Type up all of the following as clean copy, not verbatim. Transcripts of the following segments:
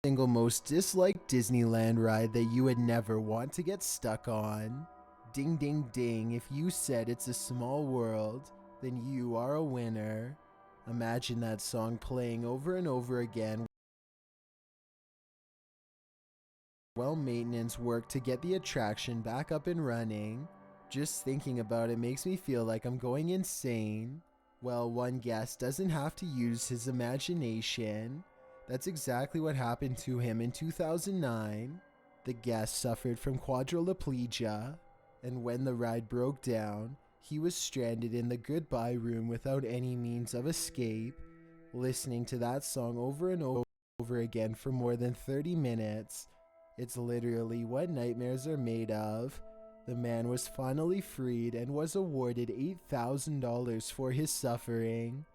Single most disliked Disneyland ride that you would never want to get stuck on. Ding ding ding, if you said it's a small world, then you are a winner. Imagine that song playing over and over again. Well, maintenance work to get the attraction back up and running. Just thinking about it makes me feel like I'm going insane. Well, one guest doesn't have to use his imagination. That's exactly what happened to him in 2009. The guest suffered from quadriplegia, and when the ride broke down, he was stranded in the goodbye room without any means of escape, listening to that song over and over again for more than 30 minutes. It's literally what nightmares are made of. The man was finally freed and was awarded $8,000 for his suffering.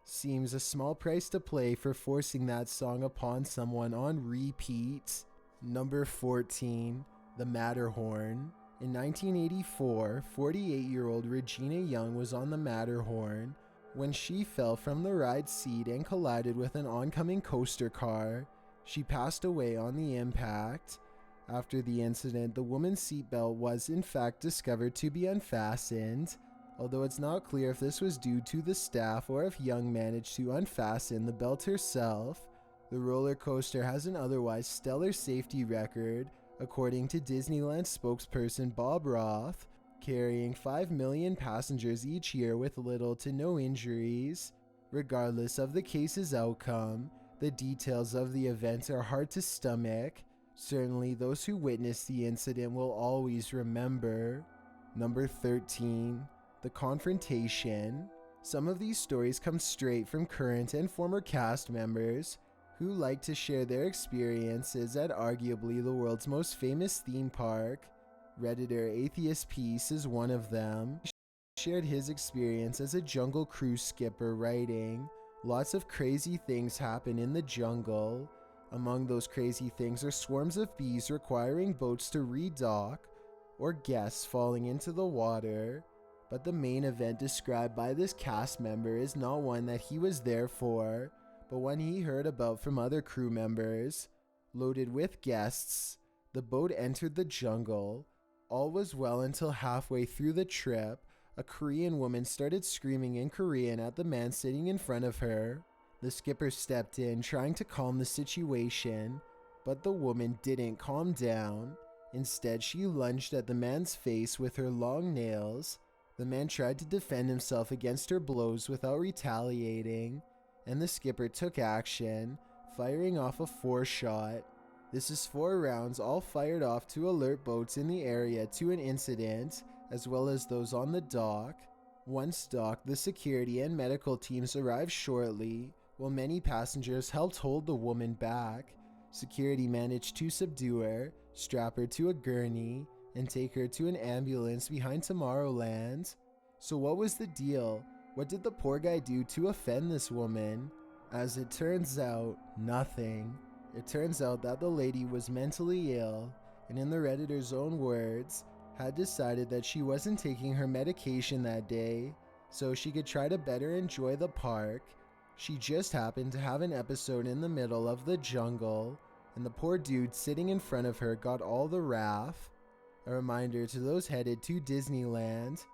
Seems a small price to pay for forcing that song upon someone on repeat. Number 14, The Matterhorn. In 1984, 48-year-old Regina Young was on the Matterhorn when she fell from the ride seat and collided with an oncoming coaster car. She passed away on the impact. After the incident, the woman's seatbelt was in fact discovered to be unfastened, although it's not clear if this was due to the staff or if Young managed to unfasten the belt herself. The roller coaster has an otherwise stellar safety record, according to Disneyland spokesperson Bob Roth, carrying 5 million passengers each year with little to no injuries. Regardless of the case's outcome, the details of the event are hard to stomach. Certainly, those who witnessed the incident will always remember. Number 13, The Confrontation. Some of these stories come straight from current and former cast members who like to share their experiences at arguably the world's most famous theme park. Redditor Atheist Peace is one of them. He shared his experience as a Jungle Cruise skipper, writing, "Lots of crazy things happen in the jungle. Among those crazy things are swarms of bees requiring boats to redock, or guests falling into the water. But the main event described by this cast member is not one that he was there for, but one he heard about from other crew members. Loaded with guests, the boat entered the jungle. All was well until halfway through the trip, a Korean woman started screaming in Korean at the man sitting in front of her. The skipper stepped in, trying to calm the situation, but the woman didn't calm down. Instead, she lunged at the man's face with her long nails. The man tried to defend himself against her blows without retaliating, and the skipper took action, firing off a 4-shot. This is 4 rounds, all fired off to alert boats in the area to an incident, as well as those on the dock. Once docked, the security and medical teams arrived shortly, while many passengers helped hold the woman back. Security managed to subdue her, strap her to a gurney, and take her to an ambulance behind Tomorrowland. So what was the deal? What did the poor guy do to offend this woman? As it turns out, nothing. It turns out that the lady was mentally ill, and in the Redditor's own words, had decided that she wasn't taking her medication that day, so she could try to better enjoy the park. She just happened to have an episode in the middle of the jungle, and the poor dude sitting in front of her got all the wrath. A reminder to those headed to Disneyland,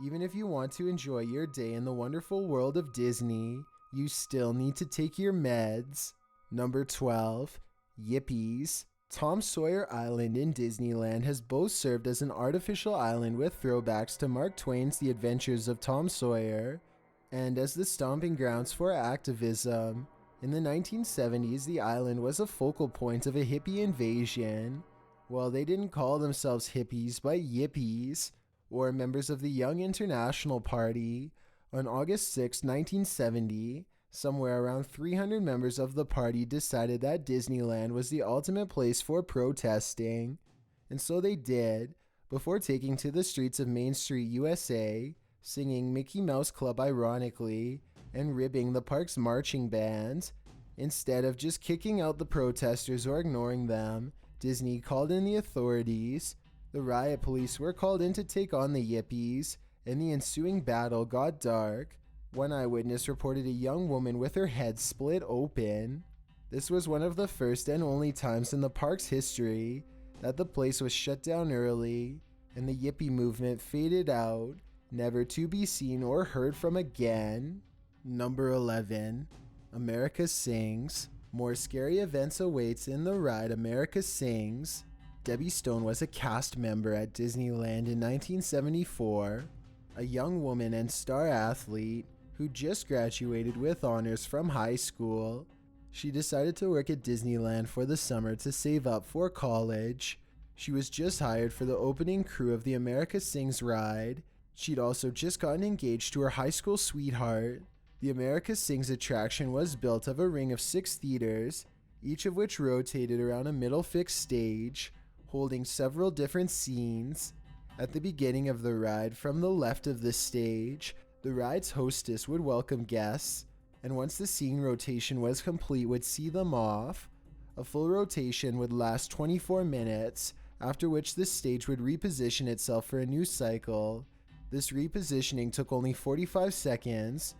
even if you want to enjoy your day in the wonderful world of Disney, you still need to take your meds. Number 12, Yippies. Tom Sawyer Island in Disneyland has both served as an artificial island with throwbacks to Mark Twain's The Adventures of Tom Sawyer, and as the stomping grounds for activism. In the 1970s, the island was a focal point of a hippie invasion. Well, they didn't call themselves hippies, but yippies, or members of the Young International Party. On August 6, 1970, somewhere around 300 members of the party decided that Disneyland was the ultimate place for protesting, and so they did, before taking to the streets of Main Street, USA, singing Mickey Mouse Club ironically, and ribbing the park's marching band. Instead of just kicking out the protesters or ignoring them, Disney called in the authorities. The riot police were called in to take on the yippies, and the ensuing battle got dark. One eyewitness reported a young woman with her head split open. This was one of the first and only times in the park's history that the place was shut down early and the Yippie movement faded out, never to be seen or heard from again. Number 11. America Sings. More scary events awaits in the ride America Sings. Debbie Stone was a cast member at Disneyland in 1974, a young woman and star athlete who just graduated with honors from high school. She decided to work at Disneyland for the summer to save up for college. She was just hired for the opening crew of the America Sings ride. She'd also just gotten engaged to her high school sweetheart. The America Sings attraction was built of a ring of 6 theaters, each of which rotated around a middle fixed stage, holding several different scenes. At the beginning of the ride, from the left of the stage, the ride's hostess would welcome guests, and once the scene rotation was complete, would see them off. A full rotation would last 24 minutes, after which the stage would reposition itself for a new cycle. This repositioning took only 45 seconds.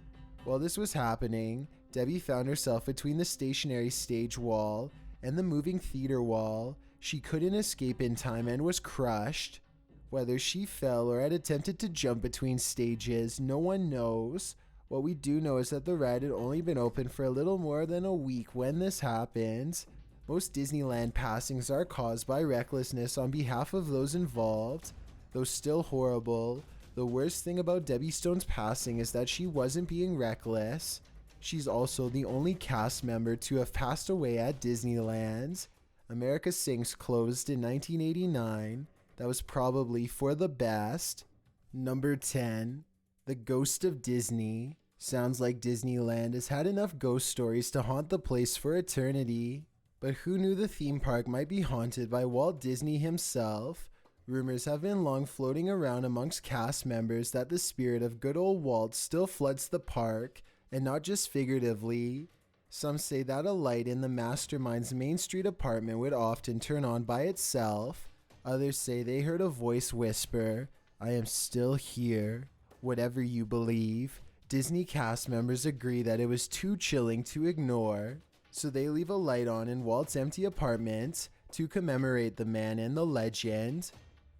While this was happening, Debbie found herself between the stationary stage wall and the moving theater wall. She couldn't escape in time and was crushed. Whether she fell or had attempted to jump between stages, no one knows. What we do know is that the ride had only been open for a little more than a week when this happened. Most Disneyland passings are caused by recklessness on behalf of those involved. Though still horrible, the worst thing about Debbie Stone's passing is that she wasn't being reckless. She's also the only cast member to have passed away at Disneyland. America Sings closed in 1989. That was probably for the best. Number 10. The Ghost of Disney. Sounds like Disneyland has had enough ghost stories to haunt the place for eternity. But who knew the theme park might be haunted by Walt Disney himself? Rumors have been long floating around amongst cast members that the spirit of good old Walt still floods the park, and not just figuratively. Some say that a light in the mastermind's Main Street apartment would often turn on by itself. Others say they heard a voice whisper, "I am still here." Whatever you believe, Disney cast members agree that it was too chilling to ignore, so they leave a light on in Walt's empty apartment to commemorate the man and the legend,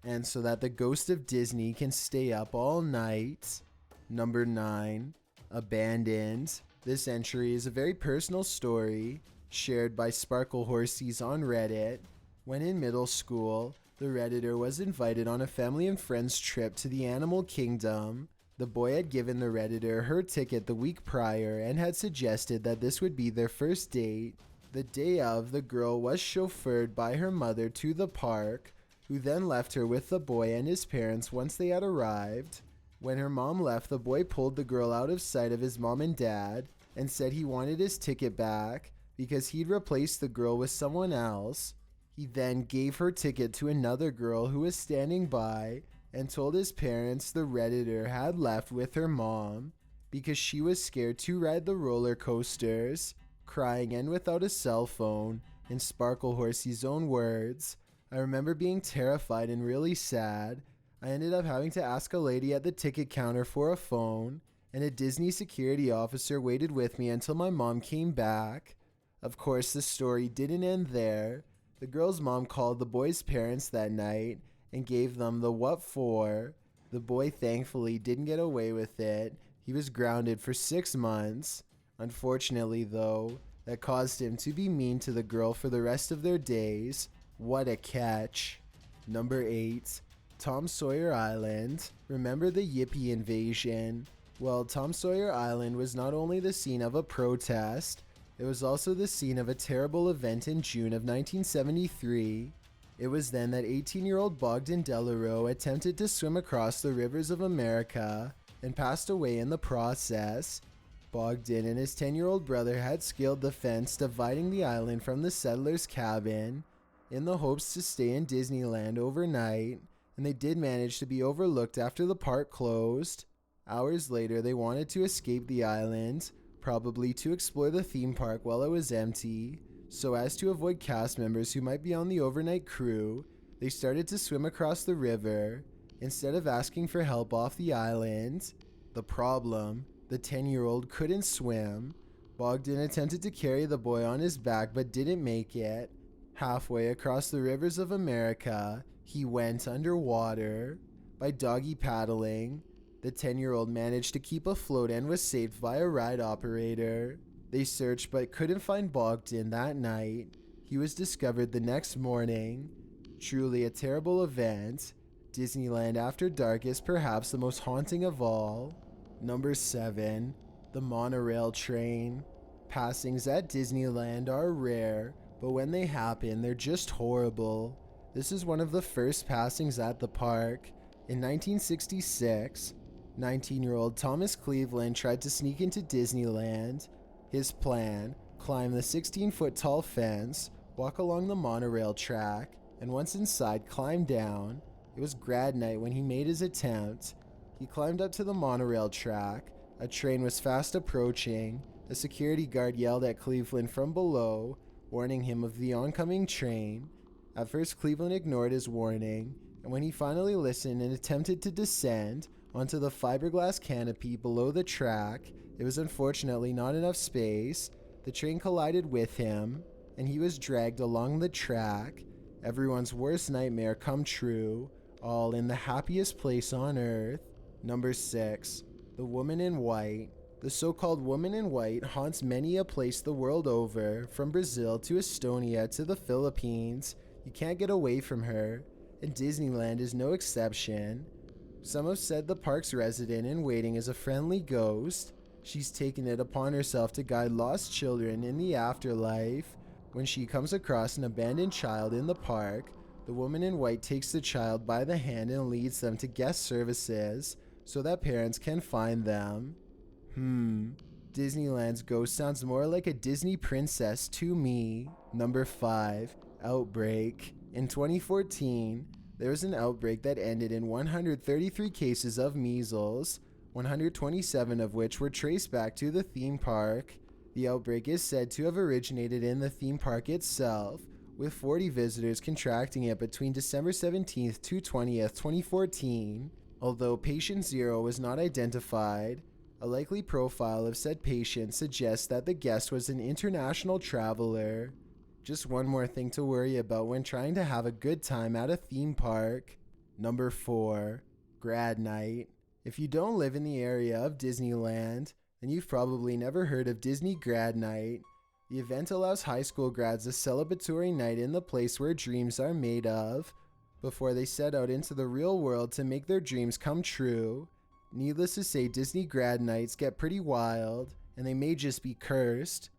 and so that the ghost of Disney can stay up all night. Number 9. Abandoned. This entry is a very personal story, shared by Sparkle Horsies on Reddit. When in middle school, the Redditor was invited on a family and friends trip to the Animal Kingdom. The boy had given the Redditor her ticket the week prior and had suggested that this would be their first date. The day of, the girl was chauffeured by her mother to the park, who then left her with the boy and his parents once they had arrived. When her mom left, the boy pulled the girl out of sight of his mom and dad and said he wanted his ticket back because he'd replaced the girl with someone else. He then gave her ticket to another girl who was standing by and told his parents the Redditor had left with her mom because she was scared to ride the roller coasters, crying and without a cell phone. In Sparkle Horsie's own words, "I remember being terrified and really sad. I ended up having to ask a lady at the ticket counter for a phone, and a Disney security officer waited with me until my mom came back." Of course, the story didn't end there. The girl's mom called the boy's parents that night and gave them the what for. The boy thankfully didn't get away with it. He was grounded for 6 months. Unfortunately, though, that caused him to be mean to the girl for the rest of their days. What a catch. Number 8. Tom Sawyer Island. Remember the Yippie invasion? Well, Tom Sawyer Island was not only the scene of a protest, it was also the scene of a terrible event in June of 1973. It was then that 18-year-old Bogdan Delaro attempted to swim across the rivers of America and passed away in the process. Bogdan and his 10-year-old brother had scaled the fence dividing the island from the settlers' cabin in the hopes to stay in Disneyland overnight, and they did manage to be overlooked after the park closed. Hours later, they wanted to escape the island, probably to explore the theme park while it was empty. So as to avoid cast members who might be on the overnight crew, they started to swim across the river instead of asking for help off the island. The problem, the 10-year-old couldn't swim. Bogdan attempted to carry the boy on his back but didn't make it. Halfway across the rivers of America, he went underwater. By doggy paddling, the 10-year-old managed to keep afloat and was saved by a ride operator. They searched but couldn't find Bogdan that night. He was discovered the next morning. Truly a terrible event. Disneyland After Dark is perhaps the most haunting of all. Number 7. The monorail train. Passings at Disneyland are rare, but when they happen, they're just horrible. This is one of the first passings at the park. In 1966, 19-year-old Thomas Cleveland tried to sneak into Disneyland. His plan: climb the 16-foot tall fence, walk along the monorail track, and once inside, climb down. It was grad night when he made his attempt. He climbed up to the monorail track. A train was fast approaching. A security guard yelled at Cleveland from below, warning him of the oncoming train. At first, Cleveland ignored his warning, and when he finally listened and attempted to descend onto the fiberglass canopy below the track, there was unfortunately not enough space. The train collided with him, and he was dragged along the track. Everyone's worst nightmare come true, all in the happiest place on earth. Number 6. The Woman in White. The so-called Woman in White haunts many a place the world over, from Brazil to Estonia to the Philippines. You can't get away from her, and Disneyland is no exception. Some have said the park's resident in waiting is a friendly ghost. She's taken it upon herself to guide lost children in the afterlife. When she comes across an abandoned child in the park, the Woman in White takes the child by the hand and leads them to guest services so that parents can find them. Disneyland's ghost sounds more like a Disney princess to me. Number 5. Outbreak. In 2014, there was an outbreak that ended in 133 cases of measles, 127 of which were traced back to the theme park. The outbreak is said to have originated in the theme park itself, with 40 visitors contracting it between December 17th to 20th, 2014. Although patient 0 was not identified, a likely profile of said patient suggests that the guest was an international traveler. Just one more thing to worry about when trying to have a good time at a theme park. Number 4. Grad Night. If you don't live in the area of Disneyland, then you've probably never heard of Disney Grad Night. The event allows high school grads a celebratory night in the place where dreams are made of, before they set out into the real world to make their dreams come true. Needless to say, Disney Grad Nights get pretty wild, and they may just be cursed.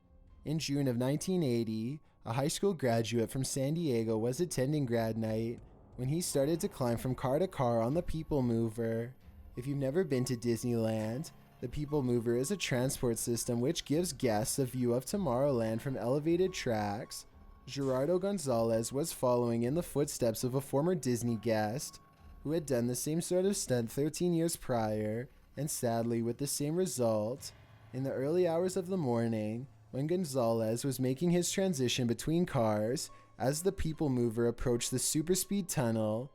In June of 1980, a high school graduate from San Diego was attending Grad Night when he started to climb from car to car on the People Mover. If you've never been to Disneyland, the People Mover is a transport system which gives guests a view of Tomorrowland from elevated tracks. Gerardo Gonzalez was following in the footsteps of a former Disney guest who had done the same sort of stunt 13 years prior, and sadly with the same result. In the early hours of the morning, when Gonzalez was making his transition between cars, as the People Mover approached the superspeed tunnel,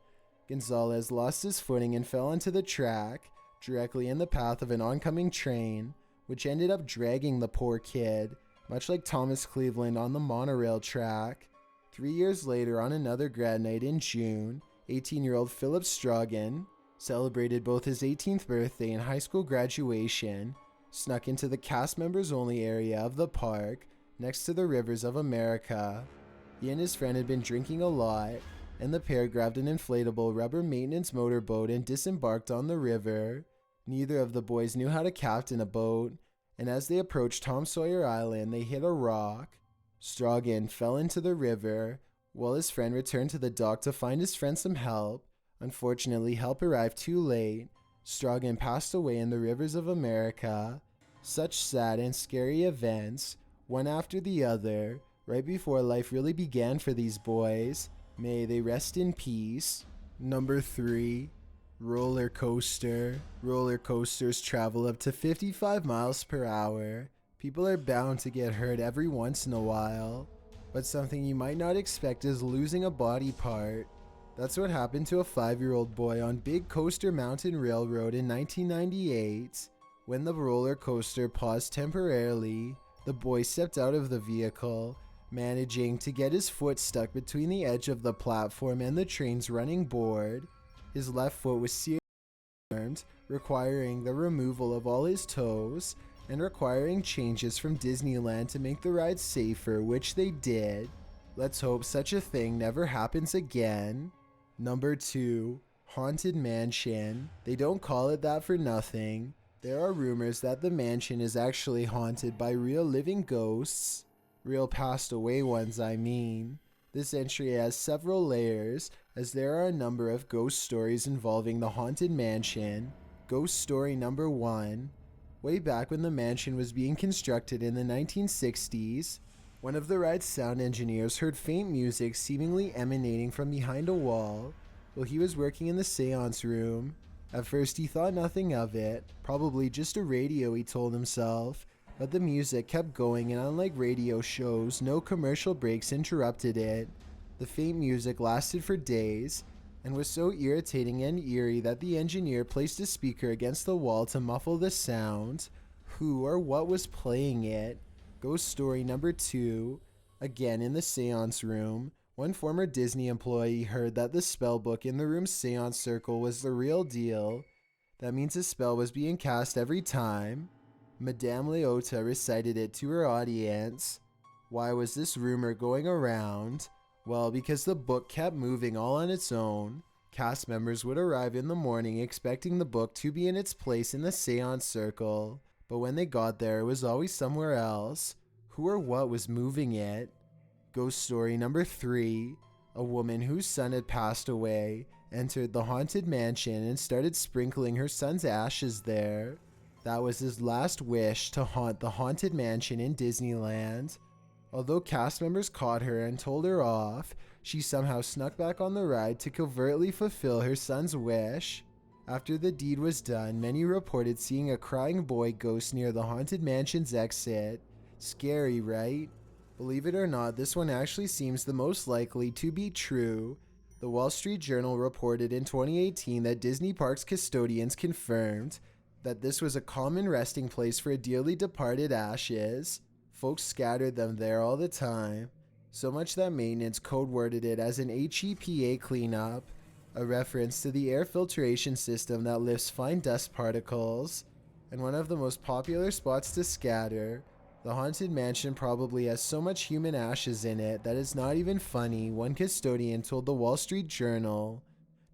Gonzalez lost his footing and fell onto the track, directly in the path of an oncoming train, which ended up dragging the poor kid, much like Thomas Cleveland on the monorail track. 3 years later, on another grad night in June, 18-year-old Philip Strogan celebrated both his 18th birthday and high school graduation, snuck into the cast members only area of the park next to the rivers of America. He and his friend had been drinking a lot, and the pair grabbed an inflatable rubber maintenance motorboat and disembarked on the river. Neither of the boys knew how to captain a boat, and as they approached Tom Sawyer Island, they hit a rock. Strogan fell into the river, while his friend returned to the dock to find his friend some help. Unfortunately, help arrived too late. Strogan passed away in the rivers of America. Such sad and scary events, one after the other, right before life really began for these boys. May they rest in peace. Number 3. Roller coaster. Roller coasters travel up to 55 miles per hour. People are bound to get hurt every once in a while, but something you might not expect is losing a body part. That's what happened to a 5-year-old boy on Big Coaster Mountain Railroad in 1998. When the roller coaster paused temporarily, The boy stepped out of the vehicle, managing to get his foot stuck between the edge of the platform and the train's running board. His left foot was severely harmed, requiring the removal of all his toes and requiring changes from Disneyland to make the ride safer, which they did. Let's hope such a thing never happens again. Number 2. Haunted Mansion. They don't call it that for nothing. There are rumors that the mansion is actually haunted by real living ghosts. Real passed away ones, I mean. This entry has several layers, as there are a number of ghost stories involving the Haunted Mansion. Ghost story number 1. Way back when the mansion was being constructed in the 1960s, one of the ride's sound engineers heard faint music seemingly emanating from behind a wall while he was working in the seance room. At first he thought nothing of it, probably just a radio, he told himself, but the music kept going and unlike radio shows, no commercial breaks interrupted it. The faint music lasted for days and was so irritating and eerie that the engineer placed a speaker against the wall to muffle the sound. Who or what was playing it? Ghost story number 2. Again in the seance room, one former Disney employee heard that the spell book in the room's seance circle was the real deal. That means a spell was being cast every time. Madame Leota recited it to her audience. Why was this rumor going around? Well, because the book kept moving all on its own. Cast members would arrive in the morning expecting the book to be in its place in the seance circle, but when they got there, it was always somewhere else. Who or what was moving it? Ghost story number 3. A woman whose son had passed away entered the haunted mansion and started sprinkling her son's ashes there. That was his last wish, to haunt the haunted mansion in Disneyland. Although cast members caught her and told her off, she somehow snuck back on the ride to covertly fulfill her son's wish. After the deed was done, many reported seeing a crying boy ghost near the haunted mansion's exit. Scary, right? Believe it or not, this one actually seems the most likely to be true. The Wall Street Journal reported in 2018 that Disney Parks custodians confirmed that this was a common resting place for dearly departed ashes. Folks scattered them there all the time, so much that maintenance code-worded it as an HEPA cleanup, a reference to the air filtration system that lifts fine dust particles. And one of the most popular spots to scatter, the haunted mansion probably has so much human ashes in it that it's not even funny, one custodian told the Wall Street Journal.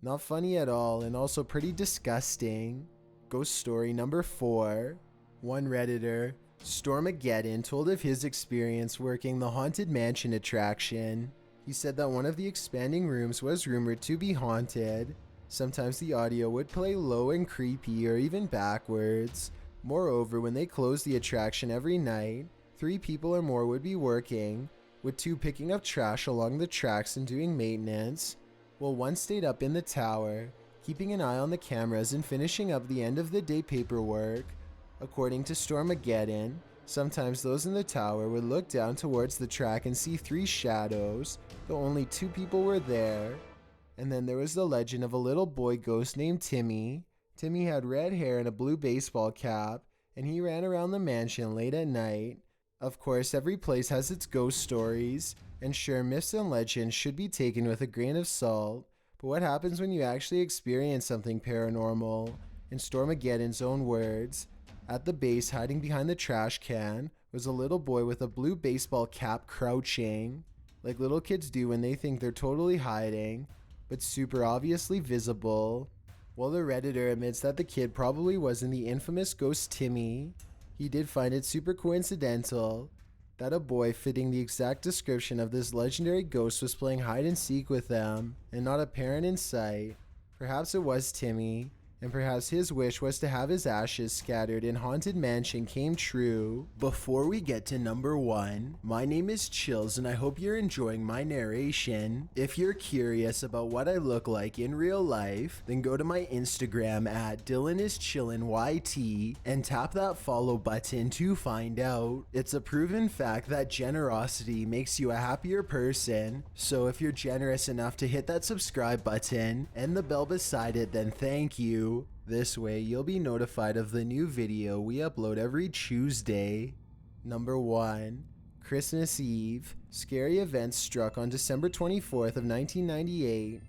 Not funny at all, and also pretty disgusting. Ghost story number 4. One Redditor, Stormageddon, told of his experience working the Haunted Mansion attraction. He said that one of the expanding rooms was rumored to be haunted. Sometimes the audio would play low and creepy or even backwards. Moreover, when they closed the attraction every night, 3 people or more would be working, with 2 picking up trash along the tracks and doing maintenance, while 1 stayed up in the tower, keeping an eye on the cameras and finishing up the end of the day paperwork. According to Stormageddon, sometimes those in the tower would look down towards the track and see 3 shadows, though only 2 people were there. And then there was the legend of a little boy ghost named Timmy. Timmy had red hair and a blue baseball cap, and he ran around the mansion late at night. Of course, every place has its ghost stories, and sure, myths and legends should be taken with a grain of salt, but what happens when you actually experience something paranormal? In Stormageddon's own words, at the base, hiding behind the trash can, was a little boy with a blue baseball cap crouching, like little kids do when they think they're totally hiding, but super obviously visible. While the Redditor admits that the kid probably wasn't the infamous ghost Timmy, he did find it super coincidental that a boy fitting the exact description of this legendary ghost was playing hide and seek with them, and not a parent in sight. Perhaps it was Timmy, and perhaps his wish was to have his ashes scattered in Haunted Mansion came true. Before we get to number 1, my name is Chills and I hope you're enjoying my narration. If you're curious about what I look like in real life, then go to my Instagram at DylanIsChillinYT and tap that follow button to find out. It's a proven fact that generosity makes you a happier person, so if you're generous enough to hit that subscribe button and the bell beside it, then thank you. This way you'll be notified of the new video we upload every Tuesday. Number 1. Christmas Eve. Scary events struck on December 24th of 1998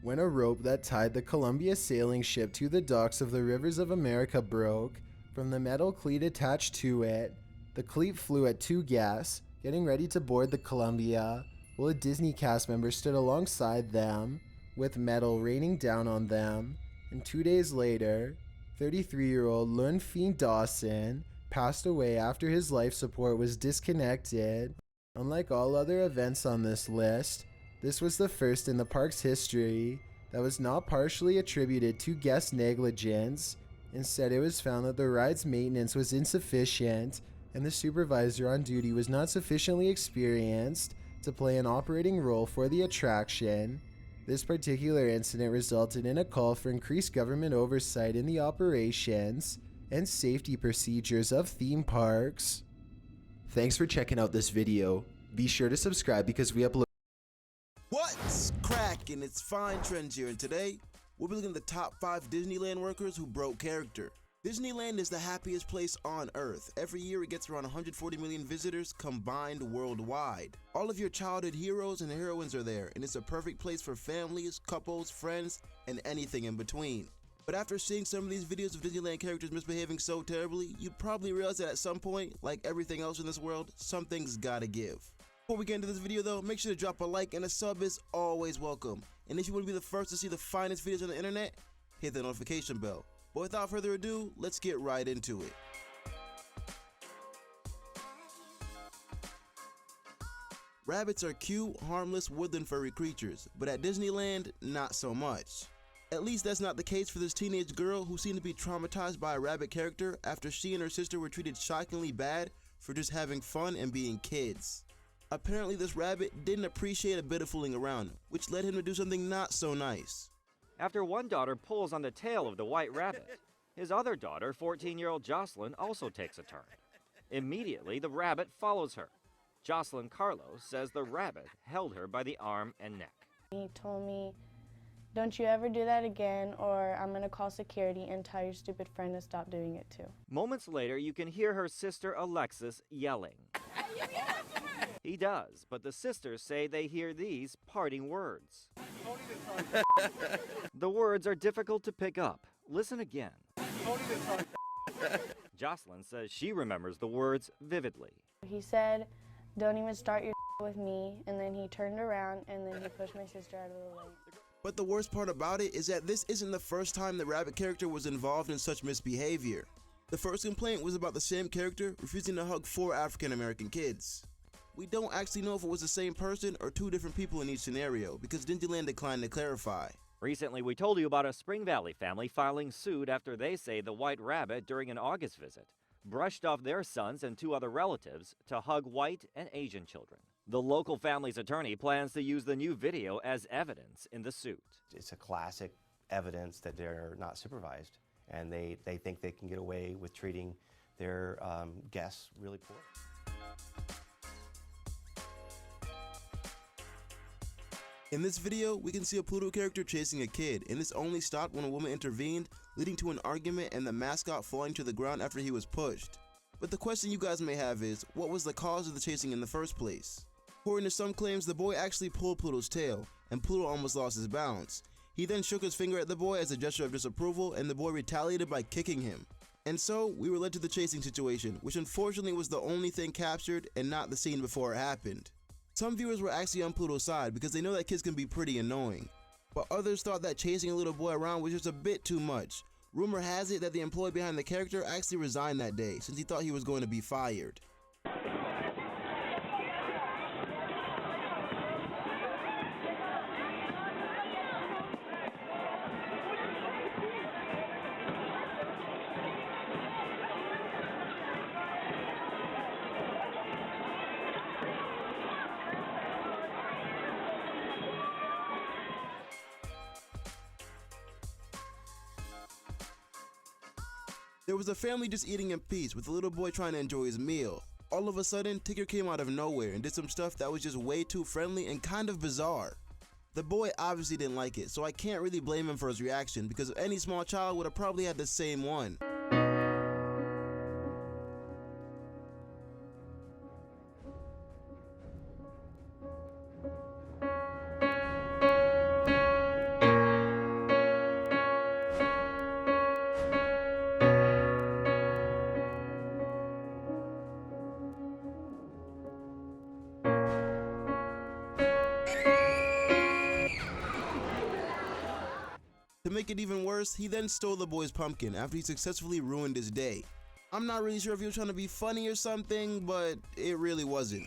when a rope that tied the Columbia sailing ship to the docks of the Rivers of America broke from the metal cleat attached to it. The cleat flew at 2 guests, getting ready to board the Columbia, while a Disney cast member stood alongside them, with metal raining down on them. And 2 days later, 33-year-old Lun Fien Dawson passed away after his life support was disconnected. Unlike all other events on this list, this was the first in the park's history that was not partially attributed to guest negligence. Instead, it was found that the ride's maintenance was insufficient and the supervisor on duty was not sufficiently experienced to play an operating role for the attraction. This particular incident resulted in a call for increased government oversight in the operations and safety procedures of theme parks. Thanks for checking out this video. Be sure to subscribe because we upload. What's crackin'? It's Fine Trends here, and today we'll be looking at the top 5 Disneyland workers who broke character. Disneyland is the happiest place on earth. Every year it gets around 140 million visitors combined worldwide. All of your childhood heroes and heroines are there, and it's a perfect place for families, couples, friends, and anything in between. But after seeing some of these videos of Disneyland characters misbehaving so terribly, you'd probably realize that at some point, like everything else in this world, something's gotta give. Before we get into this video though, make sure to drop a like, and a sub is always welcome. And if you want to be the first to see the finest videos on the internet, hit the notification bell. But without further ado, let's get right into it. Rabbits are cute, harmless, woodland furry creatures, but at Disneyland, not so much. At least that's not the case for this teenage girl who seemed to be traumatized by a rabbit character after she and her sister were treated shockingly bad for just having fun and being kids. Apparently this rabbit didn't appreciate a bit of fooling around, which led him to do something not so nice. After one daughter pulls on the tail of the white rabbit, his other daughter, 14-year-old Jocelyn, also takes a turn. Immediately, the rabbit follows her. Jocelyn Carlos says the rabbit held her by the arm and neck. He told me, "Don't you ever do that again, or I'm gonna call security and tell your stupid friend to stop doing it too." Moments later, you can hear her sister Alexis yelling. He does, but the sisters say they hear these parting words. The words are difficult to pick up. Listen again. Jocelyn says she remembers the words vividly. He said, "Don't even start your with me," and then he turned around and then he pushed my sister out of the way. But the worst part about it is that this isn't the first time the rabbit character was involved in such misbehavior. The first complaint was about the same character refusing to hug 4 African American kids. We don't actually know if it was the same person or 2 different people in each scenario because Disneyland declined to clarify. Recently, we told you about a Spring Valley family filing suit after they say the white rabbit during an August visit brushed off their sons and 2 other relatives to hug white and Asian children. The local family's attorney plans to use the new video as evidence in the suit. It's a classic evidence that they're not supervised, and they think they can get away with treating their guests really poorly. In this video, we can see a Pluto character chasing a kid, and this only stopped when a woman intervened, leading to an argument and the mascot falling to the ground after he was pushed. But the question you guys may have is, what was the cause of the chasing in the first place? According to some claims, the boy actually pulled Pluto's tail, and Pluto almost lost his balance. He then shook his finger at the boy as a gesture of disapproval, and the boy retaliated by kicking him. And so, we were led to the chasing situation, which unfortunately was the only thing captured and not the scene before it happened. Some viewers were actually on Pluto's side because they know that kids can be pretty annoying, but others thought that chasing a little boy around was just a bit too much. Rumor has it that the employee behind the character actually resigned that day since he thought he was going to be fired. There was a family just eating in peace with a little boy trying to enjoy his meal. All of a sudden, Tigger came out of nowhere and did some stuff that was just way too friendly and kind of bizarre. The boy obviously didn't like it, so I can't really blame him for his reaction because any small child would have probably had the same one. make it even worse, he then stole the boy's pumpkin after he successfully ruined his day. I'm not really sure if he was trying to be funny or something, but it really wasn't.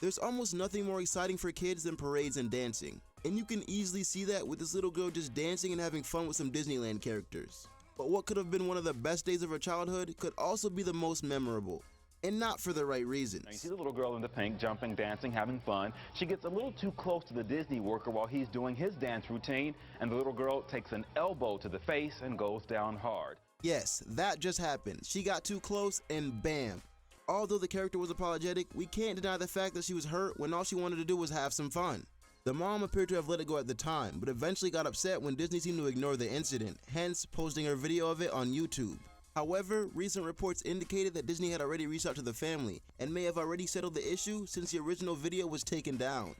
There's almost nothing more exciting for kids than parades and dancing, and you can easily see that with this little girl just dancing and having fun with some Disneyland characters. But what could have been one of the best days of her childhood could also be the most memorable, and not for the right reasons. Now you see the little girl in the pink jumping, dancing, having fun. She gets a little too close to the Disney worker while he's doing his dance routine, and the little girl takes an elbow to the face and goes down hard. Yes, that just happened. She got too close and bam. Although the character was apologetic, we can't deny the fact that she was hurt when all she wanted to do was have some fun. The mom appeared to have let it go at the time, but eventually got upset when Disney seemed to ignore the incident, hence posting her video of it on YouTube. However, recent reports indicated that Disney had already reached out to the family and may have already settled the issue since the original video was taken down.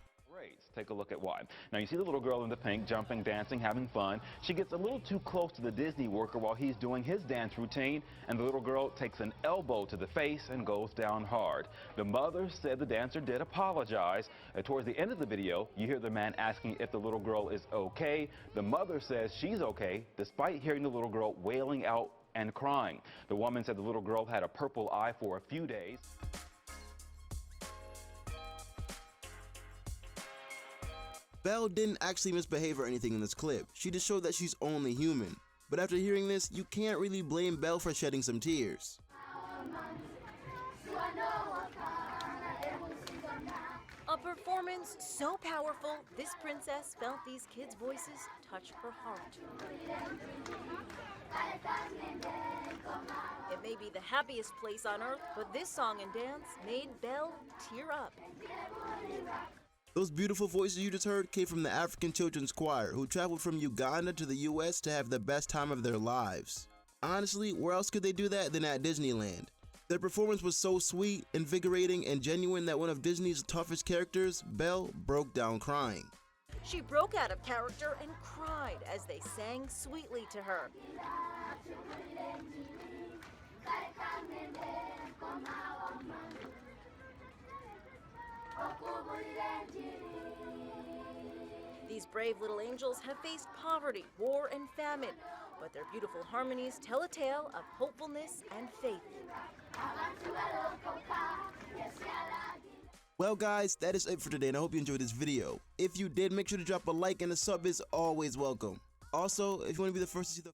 Take a look at why. Now you see the little girl in the pink jumping, dancing, having fun. She gets a little too close to the Disney worker while he's doing his dance routine, and the little girl takes an elbow to the face and goes down hard. The mother said the dancer did apologize. Towards the end of the video, you hear the man asking if the little girl is okay. The mother says she's okay, despite hearing the little girl wailing out and crying. The woman said the little girl had a purple eye for a few days. Belle didn't actually misbehave or anything in this clip, she just showed that she's only human. But after hearing this, you can't really blame Belle for shedding some tears. A performance so powerful, this princess felt these kids' voices touch her heart. It may be the happiest place on earth, but this song and dance made Belle tear up. Those beautiful voices you just heard came from the African Children's Choir, who traveled from Uganda to the US to have the best time of their lives. Honestly, where else could they do that than at Disneyland? Their performance was so sweet, invigorating, and genuine that one of Disney's toughest characters, Belle, broke down crying. She broke out of character and cried as they sang sweetly to her. These brave little angels have faced poverty, war, and famine, but their beautiful harmonies tell a tale of hopefulness and faith. Well guys, that is it for today and I hope you enjoyed this video. If you did, make sure to drop a like and a sub is always welcome. Also, if you want to be the first to see the